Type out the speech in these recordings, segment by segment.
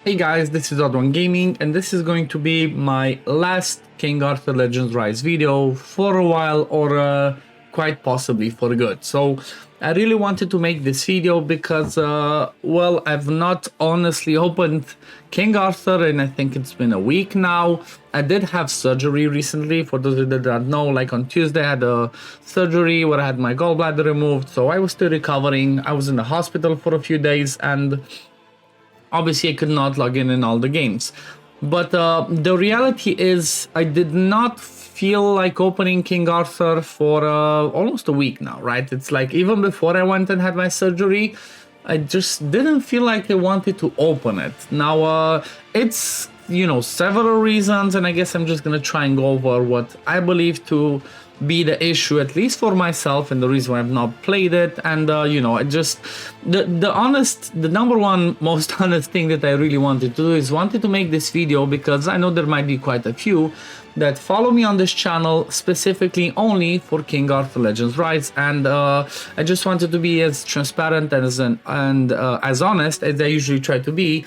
Hey guys, this is Odd1 Gaming, and this is going to be my last King Arthur Legends Rise video for a while, or quite possibly for good. So I really wanted to make this video because, well, I've not honestly opened King Arthur, and I think it's been a week now. I did have surgery recently. For those that don't know, like on Tuesday I had a surgery where I had my gallbladder removed, so I was still recovering. I was in the hospital for a few days, and obviously I could not log in all the games. But the reality is I did not feel like opening King Arthur for almost a week now, right? It's like even before I went and had my surgery, I just didn't feel like I wanted to open it. Now, it's, you know, several reasons, and I guess I'm just gonna try and go over what I believe to be the issue, at least for myself, and the reason why I've not played it. And you know, I just the number one most honest thing that I really wanted to do is wanted to make this video because I know there might be quite a few that follow me on this channel specifically only for King Arthur Legends Rise, and I just wanted to be as transparent and as honest as I usually try to be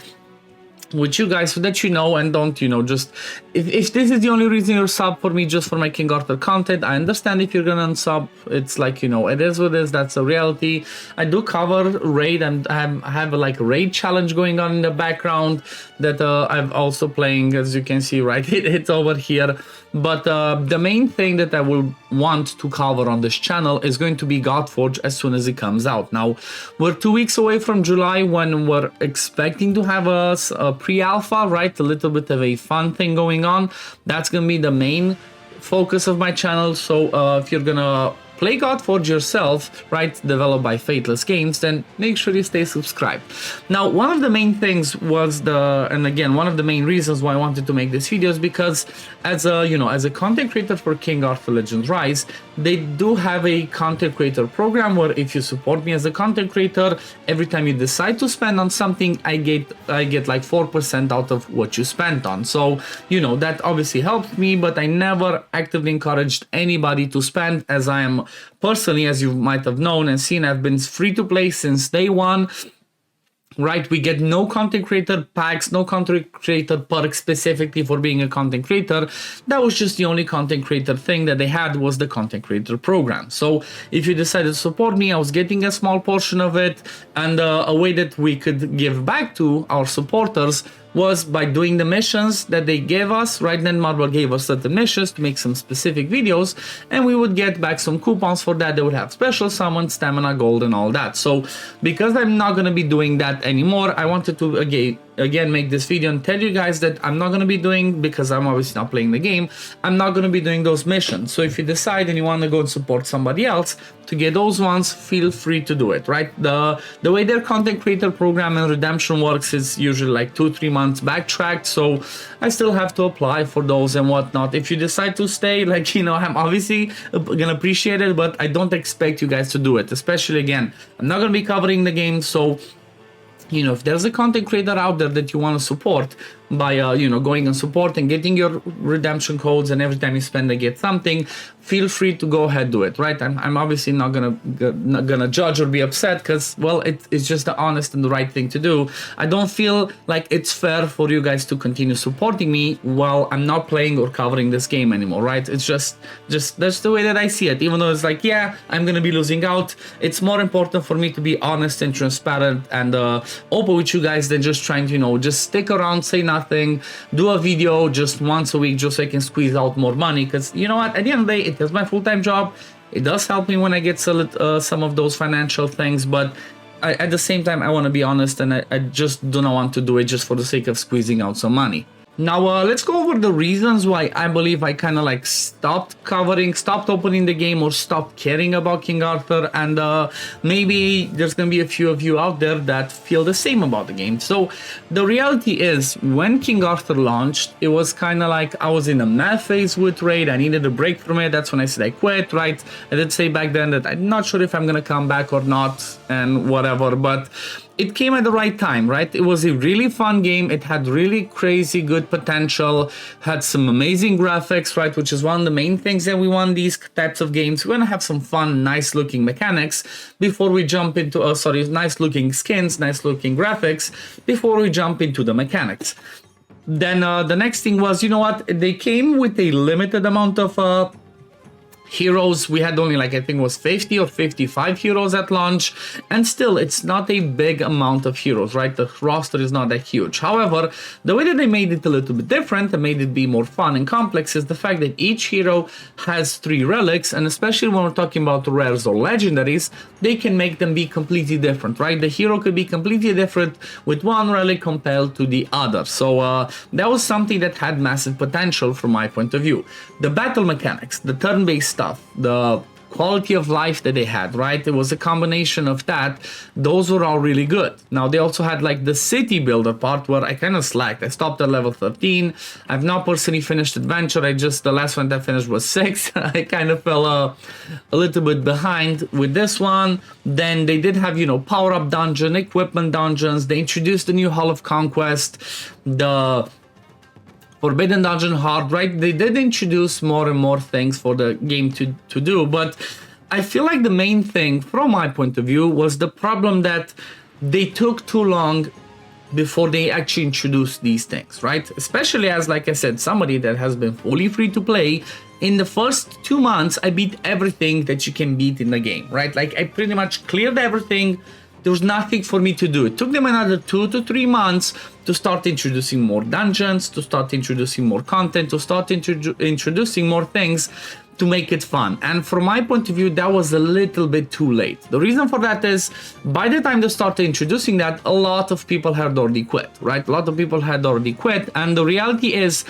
with you guys, so that you know, and don't, you know, just if this is the only reason you're sub for me just for my King Arthur content, I understand if you're gonna unsub. It's like, you know, it is what it is. That's a reality. I do cover raid, and I have a like raid challenge going on in the background that I'm also playing, as you can see, right? It's over here. But the main thing that I will want to cover on this channel is going to be Godforge as soon as it comes out. Now, we're 2 weeks away from July, when we're expecting to have a pre-alpha, right? A little bit of a fun thing going on. That's going to be the main focus of my channel. So if you're gonna play Godforge yourself, right, developed by Fateless Games, then make sure you stay subscribed. Now, one of the main things was and again, one of the main reasons why I wanted to make this video is because as a, you know, as a content creator for King Arthur Legends Rise, they do have a content creator program where if you support me as a content creator, every time you decide to spend on something, I get like 4% out of what you spent on. So, you know, that obviously helped me, but I never actively encouraged anybody to spend, as I am personally, as you might have known and seen, I've been free to play since day one. Right, we get no content creator packs, no content creator perks specifically for being a content creator. That was just the only content creator thing that they had, was the content creator program. So if you decided to support me, I was getting a small portion of it, and a way that we could give back to our supporters was by doing the missions that they gave us, right? Then Marvel gave us certain missions to make some specific videos, and we would get back some coupons for that. They would have special summon, stamina, gold, and all that. So because I'm not going to be doing that anymore, I wanted to again make this video and tell you guys that I'm not going to be doing, because I'm obviously not playing the game, I'm not going to be doing those missions. So if you decide and you want to go and support somebody else to get those ones, feel free to do it, right? The way their content creator program and redemption works is usually like 2-3 months backtracked, so I still have to apply for those and whatnot. If you decide to stay, like, you know, I'm obviously gonna appreciate it, but I don't expect you guys to do it, especially, again, I'm not gonna be covering the game. So, you know, if there's a content creator out there that you want to support by, you know, going and supporting, getting your redemption codes, and every time you spend, they get something, feel free to go ahead, do it, right? I'm obviously not gonna judge or be upset, because, well, it's just the honest and the right thing to do. I don't feel like it's fair for you guys to continue supporting me while I'm not playing or covering this game anymore, right? It's just that's the way that I see it. Even though it's like, yeah, I'm gonna be losing out, it's more important for me to be honest and transparent and open with you guys than just trying to, you know, just stick around, say nothing, do a video just once a week just so I can squeeze out more money. Because, you know what, at the end of the day, it is my full-time job. It does help me when I get some of those financial things, but at the same time, I want to be honest, and I just do not want to do it just for the sake of squeezing out some money. Now, let's go over the reasons why I believe I kind of like stopped opening the game, or stopped caring about King Arthur, and maybe there's gonna be a few of you out there that feel the same about the game. So the reality is, when King Arthur launched, it was kind of like I was in a mad phase with raid. I needed a break from it. That's when I said I quit, right? I did say back then that I'm not sure if I'm gonna come back or not, and whatever, but it came at the right time, right? It was a really fun game. It had really crazy good massive potential, had some amazing graphics, right? Which is one of the main things that we want these types of games. We want to have some fun, nice looking mechanics before we jump into, nice looking skins, nice looking graphics before we jump into the mechanics. Then the next thing was, you know what? They came with a limited amount of heroes. We had only like, I think it was 50 or 55 heroes at launch, and still it's not a big amount of heroes, right? The roster is not that huge. However, the way that they made it a little bit different and made it be more fun and complex is the fact that each hero has 3 relics, and especially when we're talking about rares or legendaries, they can make them be completely different, right? The hero could be completely different with one relic compared to the other. So that was something that had massive potential from my point of view. The battle mechanics, the turn-based stuff, the quality of life that they had, right? It was a combination of that. Those were all really good. Now they also had like the city builder part where I kind of slacked. I stopped at level 13. I've not personally finished adventure. The last one that I finished was 6. I kind of fell a little bit behind with this one. Then they did have, you know, power up dungeon, equipment dungeons. They introduced the new Hall of Conquest, the Forbidden Dungeon hard, right? They did introduce more and more things for the game to do, but I feel like the main thing from my point of view was the problem that they took too long before they actually introduced these things, right? Especially as, like I said, somebody that has been fully free to play. In the first 2 months, I beat everything that you can beat in the game, right? Like I pretty much cleared everything. There was nothing for me to do. It took them another 2 to 3 months to start introducing more dungeons, to start introducing more content, to start introducing more things to make it fun. And from my point of view, that was a little bit too late. The reason for that is, by the time they started introducing that, a lot of people had already quit, right? A lot of people had already quit. And the reality is,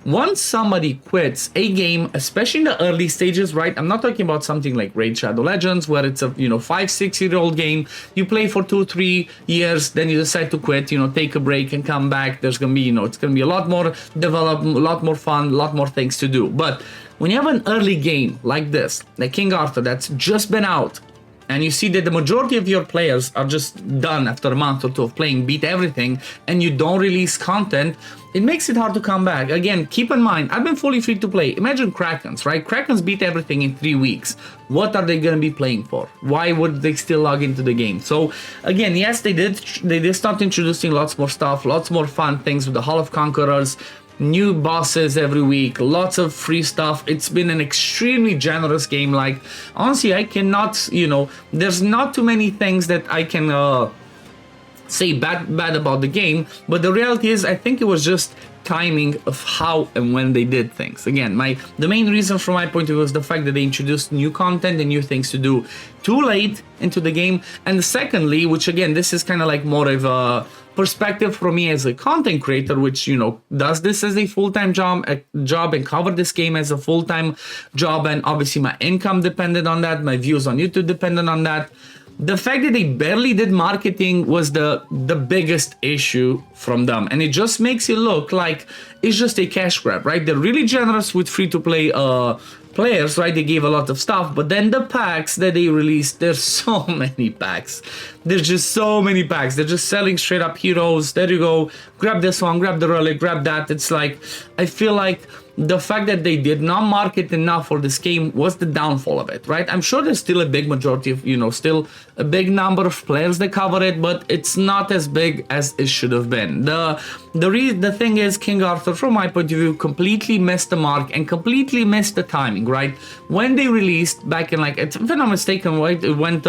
once somebody quits a game, especially in the early stages, right? I'm not talking about something like Raid Shadow Legends, where it's a, you know, 5-6 year old game. You play for 2-3 years, then you decide to quit, you know, take a break and come back. There's gonna be, you know, it's gonna be a lot more development, a lot more fun, a lot more things to do. But when you have an early game like this, like King Arthur, that's just been out, and you see that the majority of your players are just done after a month or 2 of playing, beat everything, and you don't release content, it makes it hard to come back. Again, keep in mind, I've been fully free to play. Imagine Krakens, right? Krakens beat everything in 3 weeks. What are they going to be playing for? Why would they still log into the game? So again, yes, they did start introducing lots more stuff, lots more fun things with the Hall of Conquerors, new bosses every week, lots of free stuff. It's been an extremely generous game. Like, honestly, I cannot, you know, there's not too many things that I can say bad about the game, but the reality is, I think it was just timing of how and when they did things. Again, the main reason from my point of view was the fact that they introduced new content and new things to do too late into the game. And secondly, which again, this is kind of like more of a perspective from me as a content creator, which, you know, does this as a full-time job and cover this game as a full-time job, and obviously my income depended on that, my views on YouTube depended on that. The fact that they barely did marketing was the biggest issue from them, and it just makes it look like it's just a cash grab, right? They're really generous with free-to-play players, right? They gave a lot of stuff, but then the packs that they released, there's so many packs. There's just so many packs. They're just selling straight up heroes. There you go. Grab this one, grab the relic, grab that. It's like, I feel like the fact that they did not market enough for this game was the downfall of it, right? I'm sure there's still a big majority of, you know, still a big number of players that cover it, but it's not as big as it should have been. The thing is, King Arthur, from my point of view, completely missed the mark and completely missed the timing, right? When they released back in, like, if I'm not mistaken, right, it went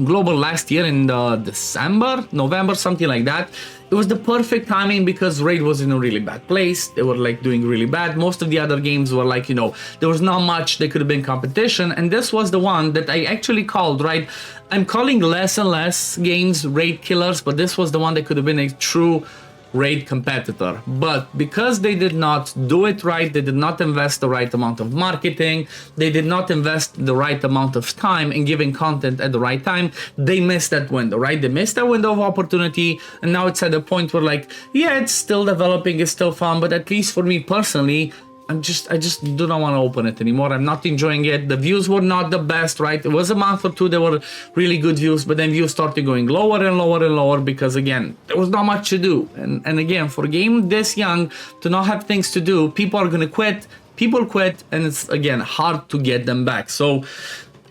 global last year in November, something like that. It was the perfect timing because Raid was in a really bad place. They were like doing really bad. Most of the other games were like, you know, there was not much that could have been competition, and this was the one that I actually called, right? I'm calling less and less games Raid killers, but this was the one that could have been a true Raid competitor. But because they did not do it right, they did not invest the right amount of marketing, they did not invest the right amount of time in giving content at the right time, they missed that window, right? They missed that window of opportunity, and now it's at a point where, like, yeah, it's still developing, it's still fun, but at least for me personally, I just do not want to open it anymore. I'm not enjoying it. The views were not the best, right? It was a month or two, there were really good views, but then views started going lower and lower and lower because again, there was not much to do. And again, for a game this young to not have things to do, people are gonna quit. People quit, and it's again hard to get them back. So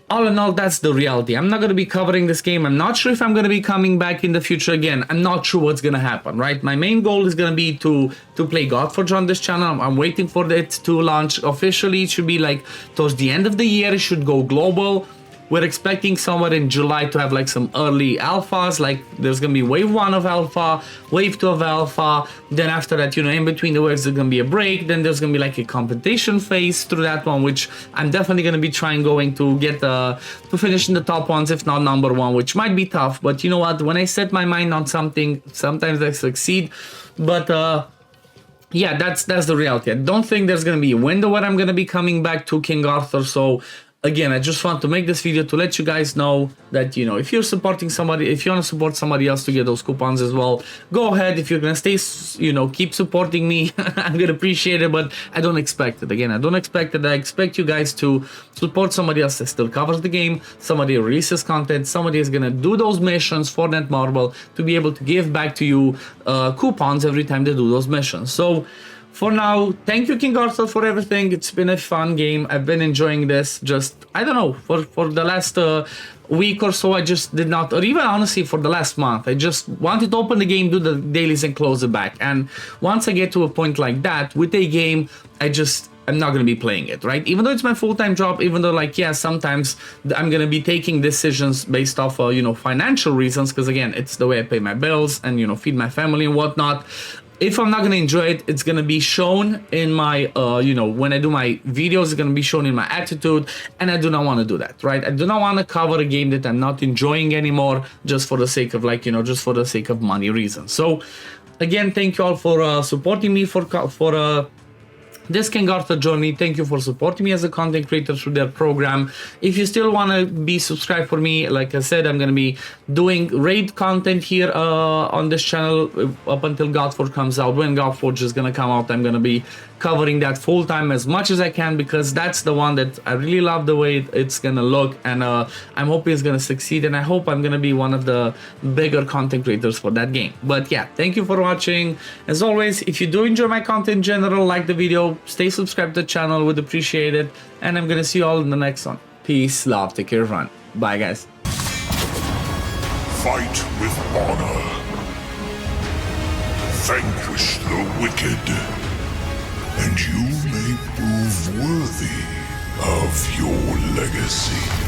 all in all, that's the reality. I'm not going to be covering this game. I'm not sure if I'm going to be coming back in the future again. I'm not sure what's going to happen, right? My main goal is going to be to play Godforge on this channel. I'm waiting for it to launch officially. It should be like towards the end of the year. It should go global. We're expecting somewhere in July to have like some early alphas, like there's gonna be wave 1 of alpha, wave 2 of alpha, then after that, you know, in between the waves there's gonna be a break, then there's gonna be like a competition phase through that one, which I'm definitely gonna be going to get to finish in the top ones, if not number 1, which might be tough, but you know what, when I set my mind on something, sometimes I succeed, but yeah, that's the reality. I don't think there's gonna be a window where I'm gonna be coming back to King Arthur, so again, I just want to make this video to let you guys know that, you know, if you're supporting somebody, if you want to support somebody else to get those coupons as well, go ahead. If you're going to stay, you know, keep supporting me, I'm going to appreciate it, but I don't expect it. Again, I don't expect it. I expect you guys to support somebody else that still covers the game, somebody releases content, somebody is going to do those missions for Netmarble to be able to give back to you coupons every time they do those missions. So, for now, thank you, King Arthur, for everything. It's been a fun game. I've been enjoying this. Just, I don't know, for the last week or so, I just did not, or even honestly for the last month, I just wanted to open the game, do the dailies, and close it back. And once I get to a point like that, with a game, I'm not going to be playing it, right? Even though it's my full-time job, even though, like, yeah, sometimes I'm going to be taking decisions based off, you know, financial reasons, because, again, it's the way I pay my bills and, you know, feed my family and whatnot. If I'm not going to enjoy it, it's going to be shown in my, you know, when I do my videos, it's going to be shown in my attitude, and I do not want to do that, right? I do not want to cover a game that I'm not enjoying anymore just for the sake of, like, you know, just for the sake of money reasons. So, again, thank you all for supporting me for this King Arthur journey. Thank you for supporting me as a content creator through their program. If you still want to be subscribed for me, like I said, I'm going to be doing raid content here on this channel up until Godforge comes out. When Godforge is going to come out, I'm going to be covering that full time as much as I can, because that's the one that I really love the way it's going to look, and I'm hoping it's going to succeed, and I hope I'm going to be one of the bigger content creators for that game. But yeah, thank you for watching. As always, if you do enjoy my content in general, like the video, stay subscribed to the channel, would appreciate it, and I'm gonna see you all in the next one. Peace, love, take care, everyone. Bye, guys. Fight with honor. Vanquish the wicked, and you may prove worthy of your legacy.